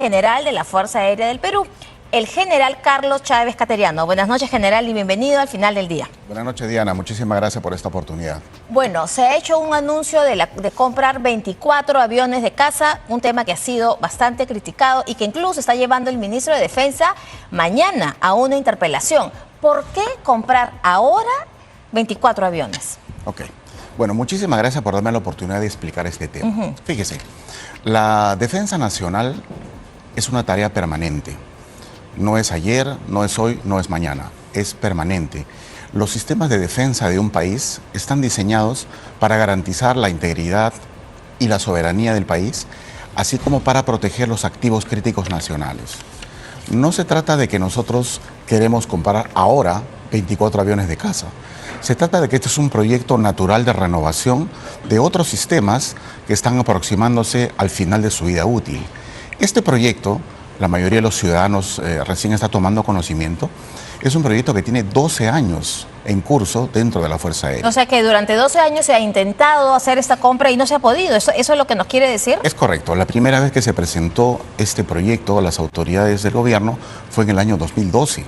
General de la Fuerza Aérea del Perú, el general Carlos Chávez Cateriano. Buenas noches, general, y bienvenido al final del día. Buenas noches, Diana. Muchísimas gracias por esta oportunidad. Bueno, se ha hecho un anuncio de comprar 24 aviones de caza, un tema que ha sido bastante criticado y que incluso está llevando el ministro de Defensa mañana a una interpelación. ¿Por qué comprar ahora 24 aviones? Ok. Bueno, muchísimas gracias por darme la oportunidad de explicar este tema. Fíjese, la defensa nacional es una tarea permanente. No es ayer, no es hoy, no es mañana. Es permanente. Los sistemas de defensa de un país están diseñados para garantizar la integridad y la soberanía del país, así como para proteger los activos críticos nacionales. No se trata de que nosotros queremos comprar ahora 24 aviones de caza. Se trata de que este es un proyecto natural de renovación de otros sistemas que están aproximándose al final de su vida útil. Este proyecto, la mayoría de los ciudadanos recién está tomando conocimiento, es un proyecto que tiene 12 años en curso dentro de la Fuerza Aérea. O sea que durante 12 años se ha intentado hacer esta compra y no se ha podido. ¿Eso es lo que nos quiere decir? Es correcto. La primera vez que se presentó este proyecto a las autoridades del gobierno fue en el año 2012.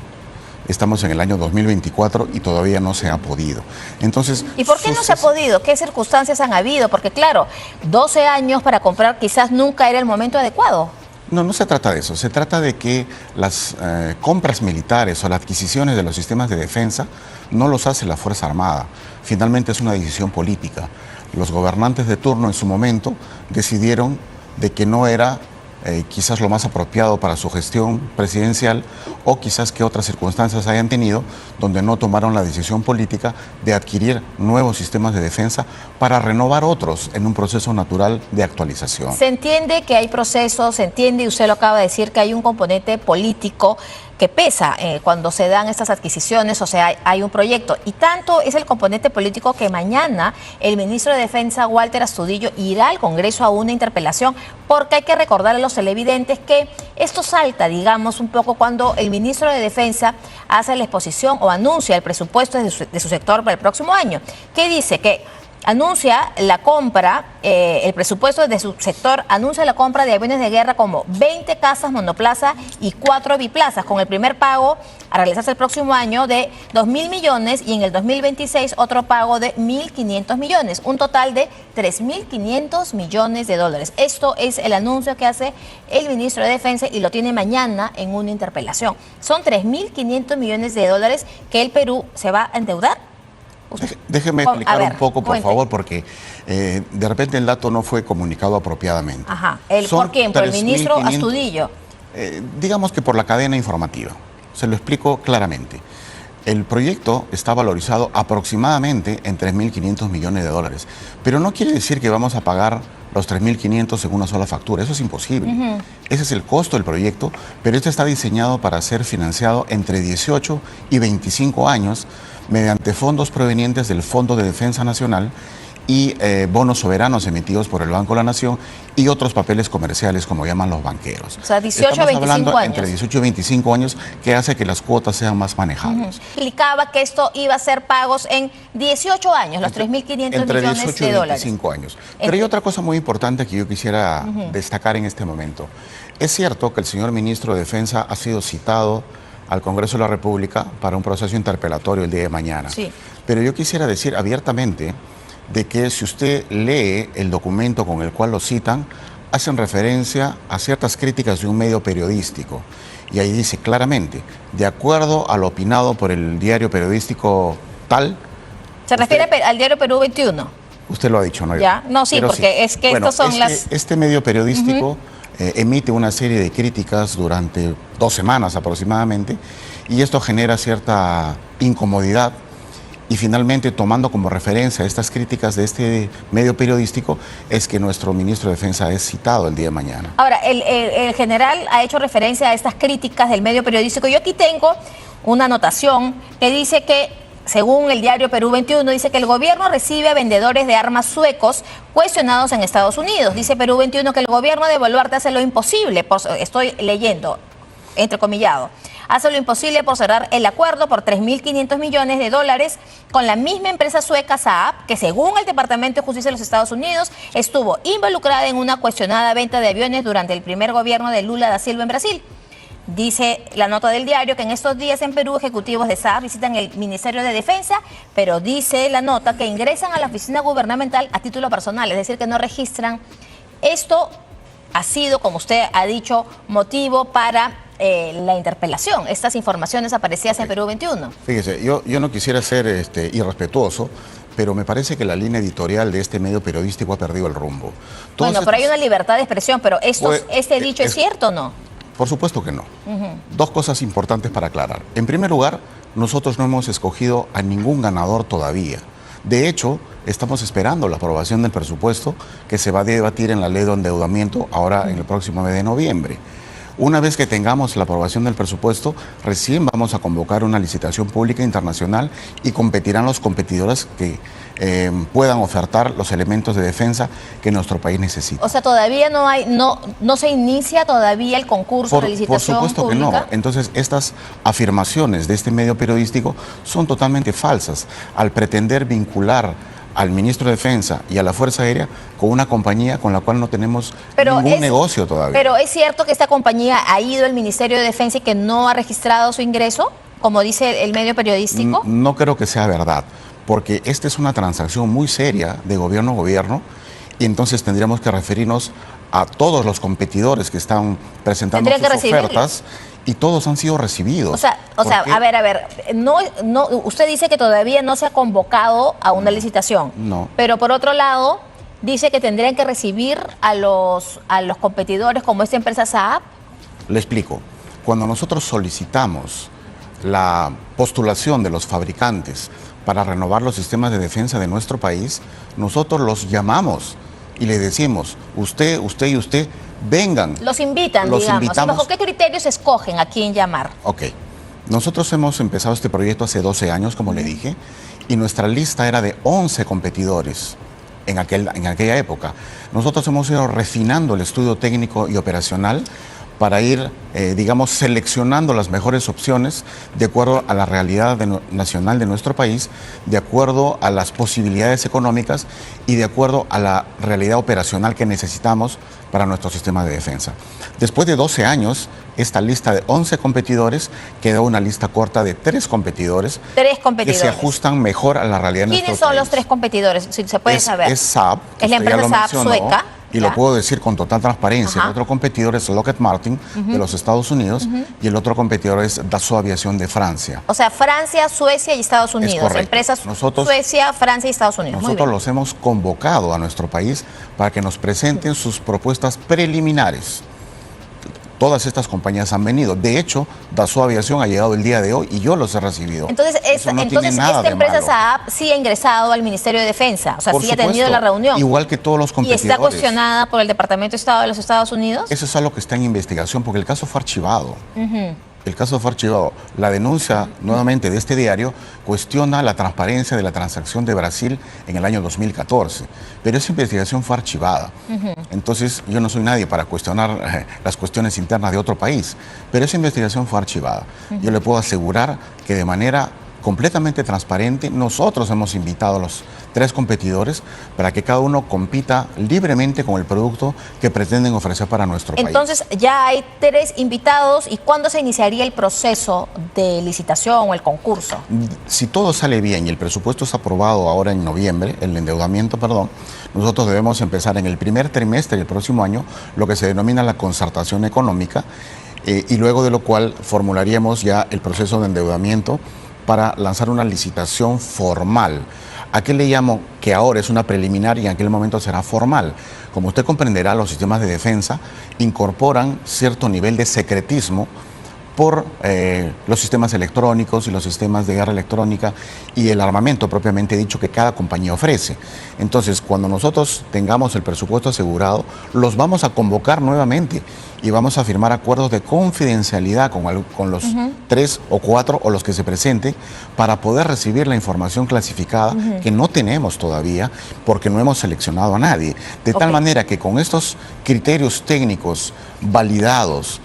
Estamos en el año 2024 y todavía no se ha podido. Entonces, ¿y por qué no se ha podido? ¿Qué circunstancias han habido? Porque claro, 12 años para comprar quizás nunca era el momento adecuado. No, no se trata de eso. Se trata de que las compras militares o las adquisiciones de los sistemas de defensa no los hace la Fuerza Armada. Finalmente es una decisión política. Los gobernantes de turno en su momento decidieron de que no era quizás lo más apropiado para su gestión presidencial, o quizás que otras circunstancias hayan tenido donde no tomaron la decisión política de adquirir nuevos sistemas de defensa para renovar otros en un proceso natural de actualización. Se entiende que hay procesos, se entiende, y usted lo acaba de decir, que hay un componente político que pesa cuando se dan estas adquisiciones, o sea, hay un proyecto. Y tanto es el componente político que mañana el ministro de Defensa, Walter Astudillo, irá al Congreso a una interpelación, porque hay que recordar a los televidentes que esto salta, digamos, un poco cuando el ministro de Defensa hace la exposición o anuncia el presupuesto de su sector para el próximo año. ¿Qué dice? Que anuncia la compra, el presupuesto de su sector anuncia la compra de aviones de guerra como 20 cazas monoplaza y 4 biplazas, con el primer pago a realizarse el próximo año de 2.000 millones y en el 2026 otro pago de 1.500 millones, un total de 3.500 millones de dólares. Esto es el anuncio que hace el ministro de Defensa y lo tiene mañana en una interpelación. Son 3.500 millones de dólares que el Perú se va a endeudar. Déjeme explicar un poco, por favor, porque de repente el dato no fue comunicado apropiadamente. Ajá. ¿Por quién? ¿Por el ministro Astudillo? Digamos que por la cadena informativa. Se lo explico claramente. El proyecto está valorizado aproximadamente en 3.500 millones de dólares. Pero no quiere decir que vamos a pagar los 3.500 en una sola factura. Eso es imposible. Ese es el costo del proyecto, pero este está diseñado para ser financiado entre 18 y 25 años mediante fondos provenientes del Fondo de Defensa Nacional y bonos soberanos emitidos por el Banco de la Nación y otros papeles comerciales, como llaman los banqueros. O sea, 18 a 25 hablando años. Entre 18 y 25 años, que hace que las cuotas sean más manejables. Explicaba que esto iba a ser pagos en 18 años, los 3.500 millones de dólares. Entre 18 y 25 años. Pero hay otra cosa muy importante que yo quisiera destacar en este momento. Es cierto que el señor ministro de Defensa ha sido citado al Congreso de la República para un proceso interpelatorio el día de mañana. Sí. Pero yo quisiera decir abiertamente de que si usted lee el documento con el cual lo citan, hacen referencia a ciertas críticas de un medio periodístico. Y ahí dice claramente, de acuerdo a lo opinado por el diario periodístico tal... ¿Se refiere al diario Perú 21? Usted lo ha dicho, ¿no? Ya, no, sí, pero porque sí. Es que bueno, estos son las... Este medio periodístico emite una serie de críticas durante 2 semanas aproximadamente, y esto genera cierta incomodidad. Y finalmente, tomando como referencia estas críticas de este medio periodístico, es que nuestro ministro de Defensa es citado el día de mañana. Ahora, el general ha hecho referencia a estas críticas del medio periodístico. Yo aquí tengo una anotación que dice que, según el diario Perú 21, dice que el gobierno recibe a vendedores de armas suecos cuestionados en Estados Unidos. Dice Perú 21 que el gobierno de Boluarte hace lo imposible, estoy leyendo, entrecomillado, hace lo imposible por cerrar el acuerdo por $3.500 millones con la misma empresa sueca Saab, que según el Departamento de Justicia de los Estados Unidos estuvo involucrada en una cuestionada venta de aviones durante el primer gobierno de Lula da Silva en Brasil. Dice la nota del diario que en estos días en Perú ejecutivos de Saab visitan el Ministerio de Defensa, pero dice la nota que ingresan a la oficina gubernamental a título personal, es decir, que no registran. Esto ha sido, como usted ha dicho, motivo para la interpelación. Estas informaciones aparecidas en Perú 21. Fíjese, yo no quisiera ser irrespetuoso, pero me parece que la línea editorial de este medio periodístico ha perdido el rumbo. Bueno, pero hay una libertad de expresión, pero ¿este dicho es cierto o no? Por supuesto que no. Dos cosas importantes para aclarar. En primer lugar, nosotros no hemos escogido a ningún ganador todavía. De hecho, estamos esperando la aprobación del presupuesto que se va a debatir en la ley de endeudamiento ahora en el próximo mes de noviembre. Una vez que tengamos la aprobación del presupuesto, recién vamos a convocar una licitación pública internacional y competirán los competidores que puedan ofertar los elementos de defensa que nuestro país necesita. O sea, todavía no se inicia todavía el concurso de licitación pública. Por supuesto pública. que no. Entonces, estas afirmaciones de este medio periodístico son totalmente falsas al pretender vincular al ministro de Defensa y a la Fuerza Aérea con una compañía con la cual no tenemos ningún negocio todavía. Pero ¿es cierto que esta compañía ha ido al Ministerio de Defensa y que no ha registrado su ingreso, como dice el medio periodístico? No creo que sea verdad, porque esta es una transacción muy seria de gobierno a gobierno y entonces tendríamos que referirnos a todos los competidores que están presentando sus ofertas y todos han sido recibidos. O sea, a ver, usted dice que todavía no se ha convocado a una licitación. No. Pero por otro lado, dice que tendrían que recibir a los competidores como esta empresa Saab. Le explico. Cuando nosotros solicitamos la postulación de los fabricantes para renovar los sistemas de defensa de nuestro país, nosotros los llamamos y le decimos, usted y usted, vengan. Los invitan, digamos. ¿Bajo qué criterios escogen a quién llamar? Ok. Nosotros hemos empezado este proyecto hace 12 años, como le dije, y nuestra lista era de 11 competidores en aquella época. Nosotros hemos ido refinando el estudio técnico y operacional para ir, digamos, seleccionando las mejores opciones de acuerdo a la realidad nacional de nuestro país, de acuerdo a las posibilidades económicas y de acuerdo a la realidad operacional que necesitamos para nuestro sistema de defensa. Después de 12 años, esta lista de 11 competidores quedó una lista corta de 3 competidores. 3 competidores. Que se ajustan mejor a la realidad de nuestro país. ¿Quiénes son los 3 competidores? Si se puede saber. Es Saab. Es la empresa Saab sueca. Y lo puedo decir con total transparencia. El otro competidor es Lockheed Martin de los Estados Unidos y el otro competidor es Dassault Aviación de Francia. O sea, Francia, Suecia y Estados Unidos. Empresas Suecia, Francia y Estados Unidos. Nosotros los hemos convocado a nuestro país para que nos presenten sus propuestas preliminares. Todas estas compañías han venido. De hecho, Dassault Aviación ha llegado el día de hoy y yo los he recibido. Entonces, esta empresa Saab sí ha ingresado al Ministerio de Defensa. O sea, sí ha tenido la reunión. Igual que todos los competidores. ¿Y está cuestionada por el Departamento de Estado de los Estados Unidos? Eso es algo que está en investigación porque el caso fue archivado. El caso fue archivado. La denuncia, nuevamente, de este diario cuestiona la transparencia de la transacción de Brasil en el año 2014. Pero esa investigación fue archivada. Entonces, yo no soy nadie para cuestionar las cuestiones internas de otro país. Pero esa investigación fue archivada. Yo le puedo asegurar que de manera completamente transparente, nosotros hemos invitado a los 3 competidores para que cada uno compita libremente con el producto que pretenden ofrecer para nuestro país. Entonces, ya hay 3 invitados. ¿Y cuándo se iniciaría el proceso de licitación o el concurso? Si todo sale bien y el presupuesto es aprobado ahora en noviembre, el endeudamiento, perdón, nosotros debemos empezar en el primer trimestre del próximo año lo que se denomina la concertación económica y luego de lo cual formularíamos ya el proceso de endeudamiento para lanzar una licitación formal. ¿A qué le llamo que ahora es una preliminar y en aquel momento será formal? Como usted comprenderá, los sistemas de defensa incorporan cierto nivel de secretismo por los sistemas electrónicos y los sistemas de guerra electrónica y el armamento propiamente dicho que cada compañía ofrece. Entonces, cuando nosotros tengamos el presupuesto asegurado, los vamos a convocar nuevamente y vamos a firmar acuerdos de confidencialidad con los 3 o 4 o los que se presenten para poder recibir la información clasificada que no tenemos todavía porque no hemos seleccionado a nadie. De tal manera que con estos criterios técnicos validados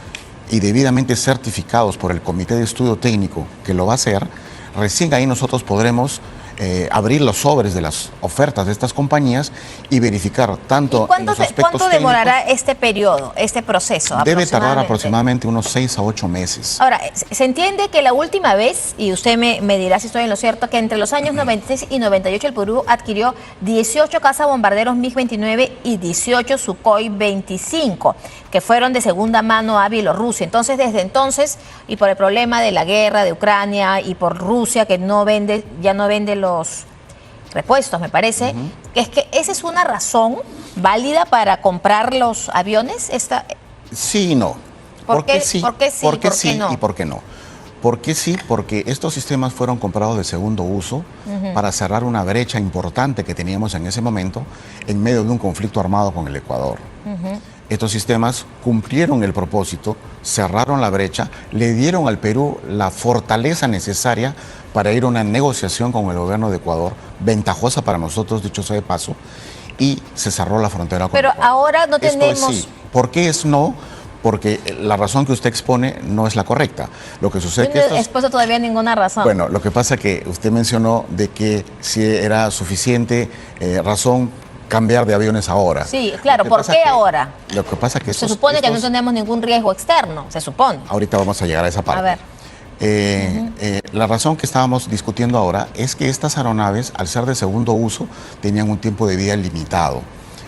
y debidamente certificados por el Comité de Estudio Técnico que lo va a hacer, recién ahí nosotros podremos abrir los sobres de las ofertas de estas compañías y verificar tanto en los aspectos ¿Cuánto demorará este periodo, este proceso? Debe tardar aproximadamente unos 6 a 8 meses. Ahora, se entiende que la última vez, y usted me dirá si estoy en lo cierto, que entre los años 96 y 98 el Perú adquirió 18 cazabombarderos MiG-29 y 18 Sukhoi 25, que fueron de segunda mano a Bielorrusia. Entonces, desde entonces, y por el problema de la guerra de Ucrania y por Rusia, que ya no vende los repuestos, me parece, es que esa es una razón válida para comprar los aviones. Sí y no. ¿Por qué sí? ¿Por qué sí no? y por qué no? ¿Por qué sí? Porque estos sistemas fueron comprados de segundo uso para cerrar una brecha importante que teníamos en ese momento en medio de un conflicto armado con el Ecuador. Estos sistemas cumplieron el propósito, cerraron la brecha, le dieron al Perú la fortaleza necesaria para ir a una negociación con el gobierno de Ecuador, ventajosa para nosotros, dicho sea de paso, y se cerró la frontera con Pero Ecuador. ahora no tenemos... Esto es sí. ¿Por qué es no? Porque la razón que usted expone no es la correcta. Lo que sucede Yo no he expuesto todavía ninguna razón. Bueno, lo que pasa es que usted mencionó de que si era suficiente razón cambiar de aviones ahora. Sí, claro, ¿por qué ahora? Lo que pasa es que se supone que no tenemos ningún riesgo externo, se supone. Ahorita vamos a llegar a esa parte. A ver. La razón que estábamos discutiendo ahora es que estas aeronaves, al ser de segundo uso, tenían un tiempo de vida limitado.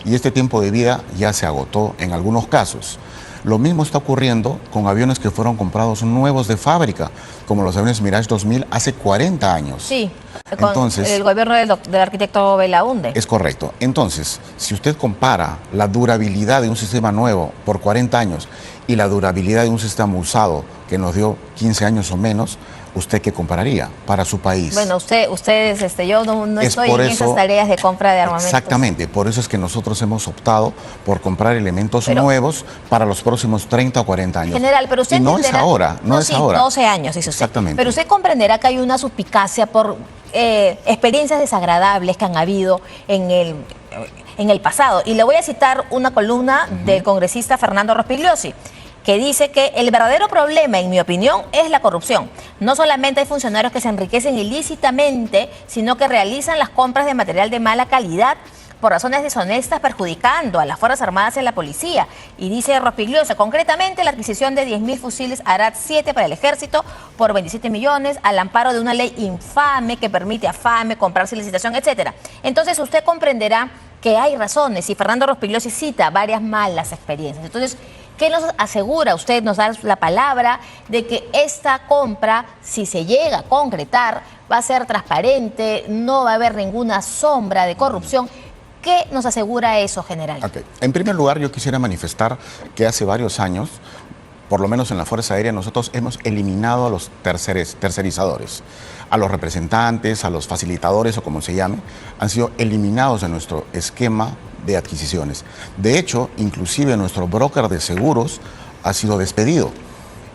Y este tiempo de vida ya se agotó en algunos casos. Lo mismo está ocurriendo con aviones que fueron comprados nuevos de fábrica, como los aviones Mirage 2000 hace 40 años. Sí, entonces, con el gobierno del arquitecto Belaunde. Es correcto. Entonces, si usted compara la durabilidad de un sistema nuevo por 40 años y la durabilidad de un sistema usado que nos dio 15 años o menos, ¿usted qué compararía para su país? Bueno, ustedes, yo no estoy en esas tareas de compra de armamentos. Exactamente, por eso es que nosotros hemos optado por comprar elementos nuevos para los próximos 30 o 40 años. General, pero usted no es ahora, no es ahora. 12 años, dice usted. Exactamente. Pero usted comprenderá que hay una suspicacia por experiencias desagradables que han habido en el pasado. Y le voy a citar una columna del congresista Fernando Rospigliosi, que dice que el verdadero problema, en mi opinión, es la corrupción. No solamente hay funcionarios que se enriquecen ilícitamente, sino que realizan las compras de material de mala calidad por razones deshonestas, perjudicando a las Fuerzas Armadas y a la policía. Y dice Rospigliosi, concretamente la adquisición de 10.000 fusiles Arad 7 para el ejército por 27 millones, al amparo de una ley infame que permite a FAME comprar sin licitación, etcétera. Entonces usted comprenderá que hay razones, y Fernando Rospigliosi cita varias malas experiencias. Entonces, ¿qué nos asegura usted, nos da la palabra de que esta compra, si se llega a concretar, va a ser transparente, no va a haber ninguna sombra de corrupción? ¿Qué nos asegura eso, general? Okay. En primer lugar, yo quisiera manifestar que hace varios años, por lo menos en la Fuerza Aérea, nosotros hemos eliminado a los tercerizadores, a los representantes, a los facilitadores o como se llame, han sido eliminados de nuestro esquema de adquisiciones. De hecho, inclusive nuestro broker de seguros ha sido despedido.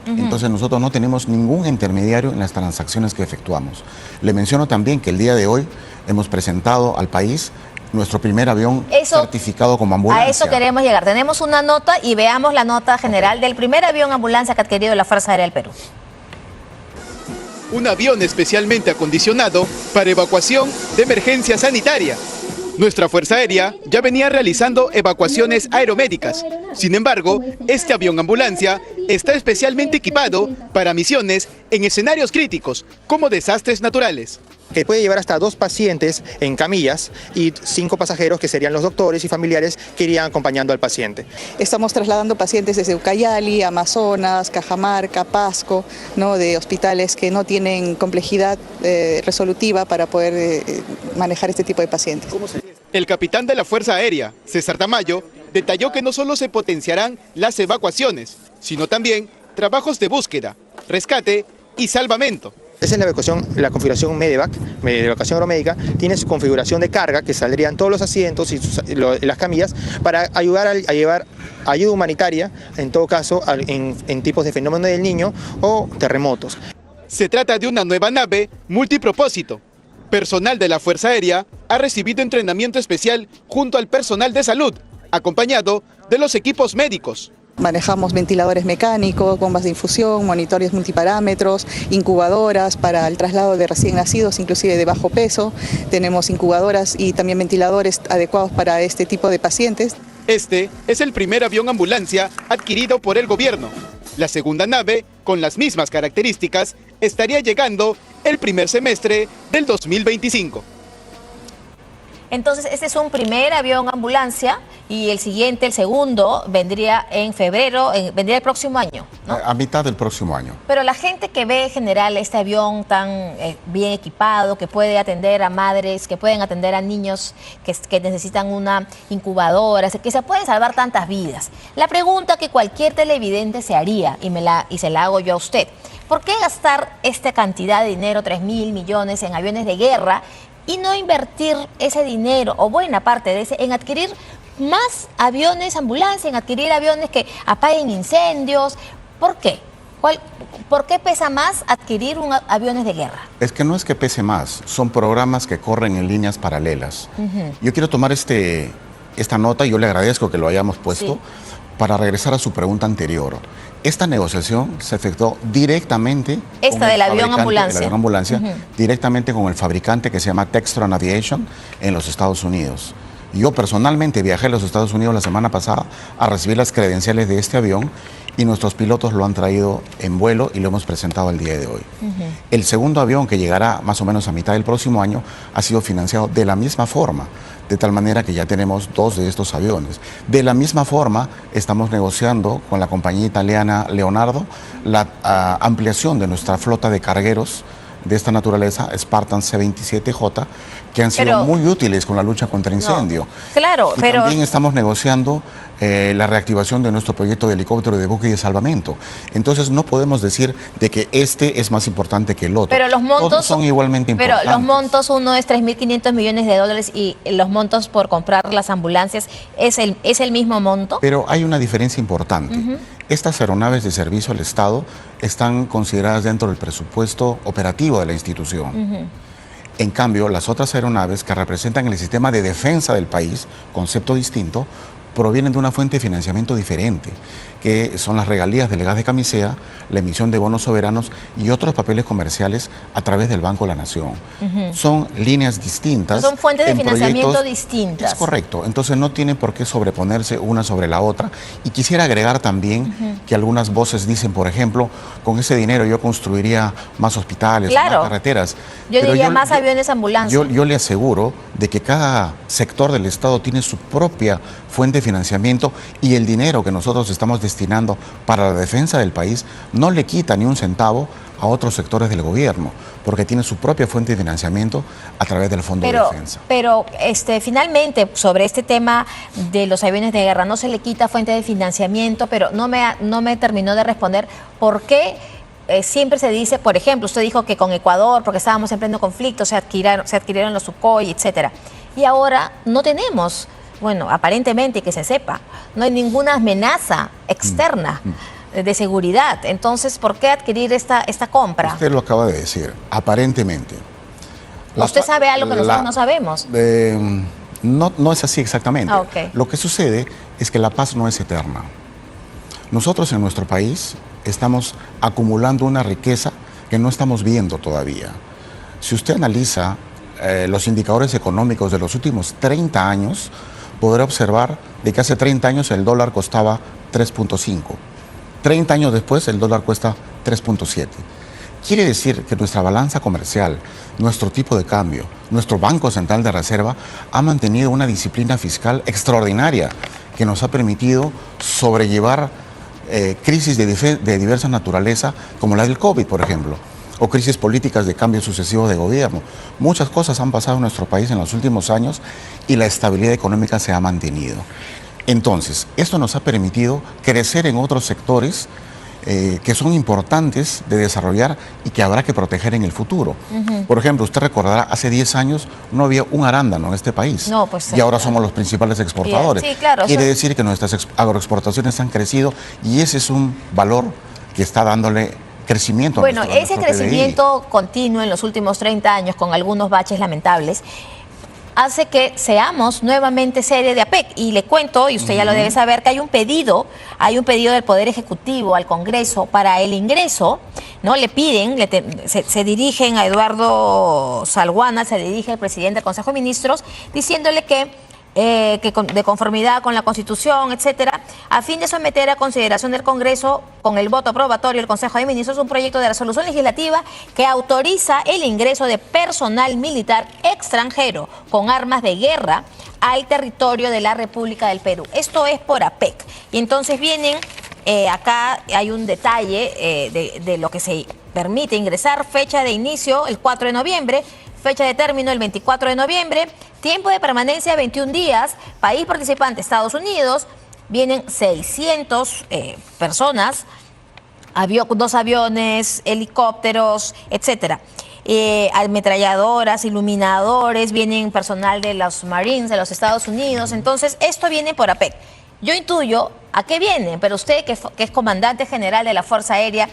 Entonces nosotros no tenemos ningún intermediario en las transacciones que efectuamos. Le menciono también que el día de hoy hemos presentado al país nuestro primer avión certificado como ambulancia. A eso queremos llegar. Tenemos una nota y veamos la nota general del primer avión ambulancia que ha adquirido la Fuerza Aérea del Perú. Un avión especialmente acondicionado para evacuación de emergencia sanitaria. Nuestra Fuerza Aérea ya venía realizando evacuaciones aeromédicas. Sin embargo, este avión ambulancia está especialmente equipado para misiones en escenarios críticos, como desastres naturales. Que puede llevar hasta 2 pacientes en camillas y 5 pasajeros que serían los doctores y familiares que irían acompañando al paciente. Estamos trasladando pacientes desde Ucayali, Amazonas, Cajamarca, Pasco, ¿no? De hospitales que no tienen complejidad resolutiva para poder manejar este tipo de pacientes. El capitán de la Fuerza Aérea, César Tamayo, detalló que no solo se potenciarán las evacuaciones, sino también trabajos de búsqueda, rescate y salvamento. Esa es la evacuación, la configuración Medevac, de evacuación aeromédica, tiene su configuración de carga que saldrían todos los asientos y las camillas para ayudar a llevar ayuda humanitaria, en todo caso en tipos de fenómeno del Niño o terremotos. Se trata de una nueva nave multipropósito. Personal de la Fuerza Aérea ha recibido entrenamiento especial junto al personal de salud, acompañado de los equipos médicos. Manejamos ventiladores mecánicos, bombas de infusión, monitores multiparámetros, incubadoras para el traslado de recién nacidos, inclusive de bajo peso. Tenemos incubadoras y también ventiladores adecuados para este tipo de pacientes. Este es el primer avión ambulancia adquirido por el gobierno. La segunda nave, con las mismas características, estaría llegando el primer semestre del 2025. Entonces, este es un primer avión ambulancia y el siguiente, el segundo, vendría en febrero, vendría el próximo año, ¿no? A mitad del próximo año. Pero la gente que ve en general este avión tan bien equipado, que puede atender a madres, que pueden atender a niños que necesitan una incubadora, que se pueden salvar tantas vidas. La pregunta que cualquier televidente se haría, y se la hago yo a usted, ¿por qué gastar esta cantidad de dinero, 3.000 millones, en aviones de guerra y no invertir ese dinero, o buena parte de ese, en adquirir más aviones ambulancia, en adquirir aviones que apaguen incendios? ¿Por qué? ¿Por qué pesa más adquirir aviones de guerra? Es que no es que pese más, son programas que corren en líneas paralelas. Yo quiero tomar esta nota, y yo le agradezco que lo hayamos puesto, para regresar a su pregunta anterior. Esta negociación se efectuó directamente esta del avión ambulancia, directamente con el fabricante que se llama Textron Aviation en los Estados Unidos. Yo personalmente viajé a los Estados Unidos la semana pasada a recibir las credenciales de este avión, y nuestros pilotos lo han traído en vuelo y lo hemos presentado el día de hoy. El segundo avión, que llegará más o menos a mitad del próximo año, ha sido financiado de la misma forma, de tal manera que ya tenemos 2 de estos aviones. De la misma forma, estamos negociando con la compañía italiana Leonardo la ampliación de nuestra flota de cargueros de esta naturaleza, Spartan C-27J, que han sido muy útiles con la lucha contra incendio. No, claro, pero también estamos negociando la reactivación de nuestro proyecto de helicóptero de buque y de salvamento. Entonces no podemos decir de que este es más importante que el otro. Pero los montos todos son igualmente importantes. Pero los montos, uno es 3.500 millones de dólares y los montos por comprar las ambulancias es el mismo monto. Pero hay una diferencia importante. Estas aeronaves de servicio al Estado están consideradas dentro del presupuesto operativo de la institución. En cambio, las otras aeronaves que representan el sistema de defensa del país, concepto distinto, provienen de una fuente de financiamiento diferente, que son las regalías del gas de camisea, la emisión de bonos soberanos y otros papeles comerciales a través del Banco de la Nación. Son líneas distintas. Son fuentes de financiamiento distintas. Es correcto, entonces no tienen por qué sobreponerse una sobre la otra. Y quisiera agregar también que algunas voces dicen, por ejemplo, con ese dinero yo construiría más hospitales, más carreteras. Yo diría más aviones ambulancia. Yo le aseguro de que cada sector del Estado tiene su propia fuente de financiamiento, y el dinero que nosotros estamos destinando para la defensa del país no le quita ni un centavo a otros sectores del gobierno, porque tiene su propia fuente de financiamiento a través del Fondo de Defensa. Pero finalmente, sobre este tema de los aviones de guerra, no se le quita fuente de financiamiento, pero no me terminó de responder por qué. Siempre se dice, por ejemplo, usted dijo que con Ecuador, porque estábamos en pleno conflicto, se adquirieron los Sukhoi, etcétera. Y ahora no tenemos, bueno, aparentemente, que se sepa, no hay ninguna amenaza externa de seguridad. Entonces, ¿por qué adquirir esta compra? Usted lo acaba de decir, aparentemente. ¿Usted sabe algo que nosotros no sabemos? No es así exactamente. Okay. Lo que sucede es que la paz no es eterna. Nosotros en nuestro país estamos acumulando una riqueza que no estamos viendo todavía. Si usted analiza los indicadores económicos de los últimos 30 años, podrá observar de que hace 30 años el dólar costaba 3.5. 30 años después el dólar cuesta 3.7. Quiere decir que nuestra balanza comercial, nuestro tipo de cambio, nuestro Banco Central de Reserva ha mantenido una disciplina fiscal extraordinaria que nos ha permitido sobrellevar crisis de diversa naturaleza, como la del COVID, por ejemplo, o crisis políticas de cambios sucesivos de gobierno. Muchas cosas han pasado en nuestro país en los últimos años y la estabilidad económica se ha mantenido. Entonces, esto nos ha permitido crecer en otros sectores que son importantes de desarrollar y que habrá que proteger en el futuro. Por ejemplo, usted recordará, hace 10 años no había un arándano en este país, no, pues, y ahora somos los principales exportadores. Sí, claro, quiere decir que nuestras agroexportaciones han crecido, y ese es un valor que está dándole crecimiento. Bueno, ese crecimiento continuo en los últimos 30 años, con algunos baches lamentables, hace que seamos nuevamente sede de APEC. Y le cuento, y usted ya lo debe saber, que hay un pedido del Poder Ejecutivo al Congreso para el ingreso, ¿no? Le piden, se dirigen a Eduardo Salguana, se dirige al presidente del Consejo de Ministros, diciéndole que de conformidad con la Constitución, etcétera, a fin de someter a consideración del Congreso con el voto aprobatorio del Consejo de Ministros un proyecto de resolución legislativa que autoriza el ingreso de personal militar extranjero con armas de guerra al territorio de la República del Perú. Esto es por APEC. Y entonces vienen, acá hay un detalle de lo que se permite ingresar, fecha de inicio el 4 de noviembre, fecha de término el 24 de noviembre, tiempo de permanencia 21 días, país participante Estados Unidos, vienen 600 personas, 2 aviones, helicópteros, etcétera. Ametralladoras, iluminadores, vienen personal de los Marines de los Estados Unidos, entonces esto viene por APEC. Yo intuyo a qué viene, pero usted que es comandante general de la Fuerza Aérea,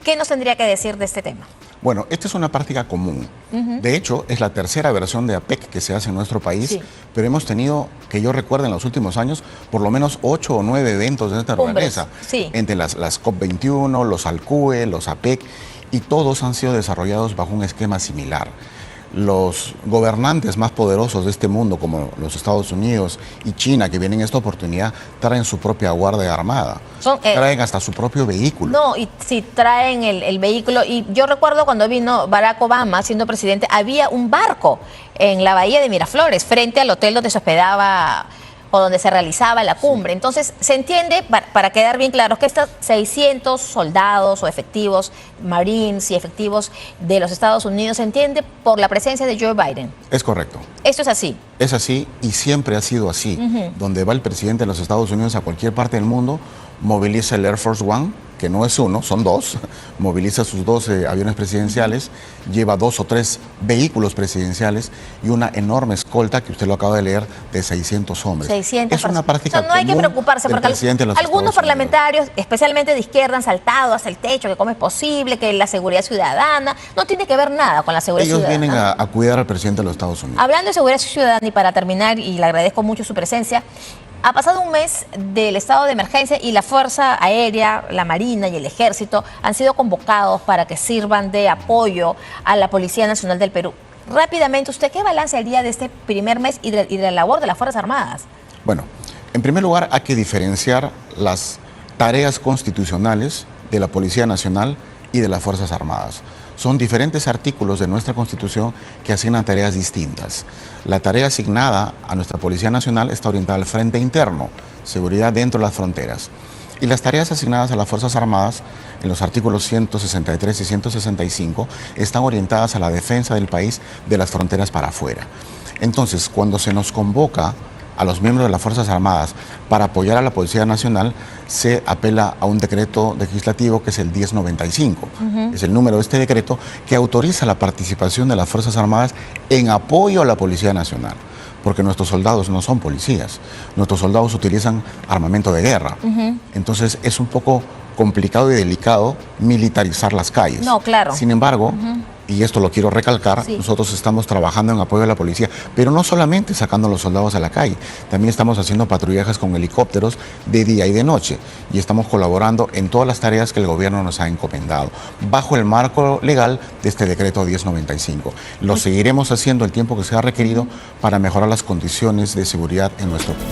¿qué nos tendría que decir de este tema? Bueno, esta es una práctica común. De hecho, es la tercera versión de APEC que se hace en nuestro país, sí, pero hemos tenido, que yo recuerdo en los últimos años, por lo menos 8 o 9 eventos de esta naturaleza, sí, entre las COP21, los ALCUE, los APEC, y todos han sido desarrollados bajo un esquema similar. Los gobernantes más poderosos de este mundo, como los Estados Unidos y China, que vienen en esta oportunidad, traen su propia guardia armada, traen hasta su propio vehículo. No, y sí, traen el vehículo. Y yo recuerdo cuando vino Barack Obama siendo presidente, había un barco en la bahía de Miraflores, frente al hotel donde se hospedaba o donde se realizaba la cumbre. Entonces, se entiende, para quedar bien claros, que estos 600 soldados o efectivos, Marines y efectivos de los Estados Unidos, se entiende por la presencia de Joe Biden. Es correcto. Esto es así. Es así y siempre ha sido así. Donde va el presidente de los Estados Unidos a cualquier parte del mundo, moviliza el Air Force One, que no es uno, son 2, moviliza sus 2 aviones presidenciales, lleva 2 o 3 vehículos presidenciales y una enorme escolta, que usted lo acaba de leer, de 600 hombres. 600 es una práctica no hay que preocuparse, porque algunos parlamentarios, especialmente de izquierda, han saltado hasta el techo, que cómo es posible, que la seguridad ciudadana, no tiene que ver nada con la seguridad ciudadana. Ellos vienen a cuidar al presidente de los Estados Unidos. Hablando de seguridad ciudadana, y para terminar, y le agradezco mucho su presencia, ha pasado un mes del estado de emergencia y la Fuerza Aérea, la Marina y el Ejército han sido convocados para que sirvan de apoyo a la Policía Nacional del Perú. Rápidamente, ¿usted qué balance haría de este primer mes y de la labor de las Fuerzas Armadas? Bueno, en primer lugar hay que diferenciar las tareas constitucionales de la Policía Nacional y de las Fuerzas Armadas. Son diferentes artículos de nuestra Constitución que asignan tareas distintas. La tarea asignada a nuestra Policía Nacional está orientada al frente interno, seguridad dentro de las fronteras. Y las tareas asignadas a las Fuerzas Armadas, en los artículos 163 y 165, están orientadas a la defensa del país de las fronteras para afuera. Entonces, cuando se nos convoca a los miembros de las Fuerzas Armadas para apoyar a la Policía Nacional, se apela a un decreto legislativo que es el 1095. Es el número de este decreto que autoriza la participación de las Fuerzas Armadas en apoyo a la Policía Nacional. Porque nuestros soldados no son policías, nuestros soldados utilizan armamento de guerra. Entonces es un poco complicado y delicado militarizar las calles. No, claro. Sin embargo, y esto lo quiero recalcar, sí, nosotros estamos trabajando en apoyo a la policía, pero no solamente sacando a los soldados a la calle, también estamos haciendo patrullajes con helicópteros de día y de noche, y estamos colaborando en todas las tareas que el gobierno nos ha encomendado, bajo el marco legal de este decreto 1095. Lo seguiremos haciendo el tiempo que sea requerido para mejorar las condiciones de seguridad en nuestro país.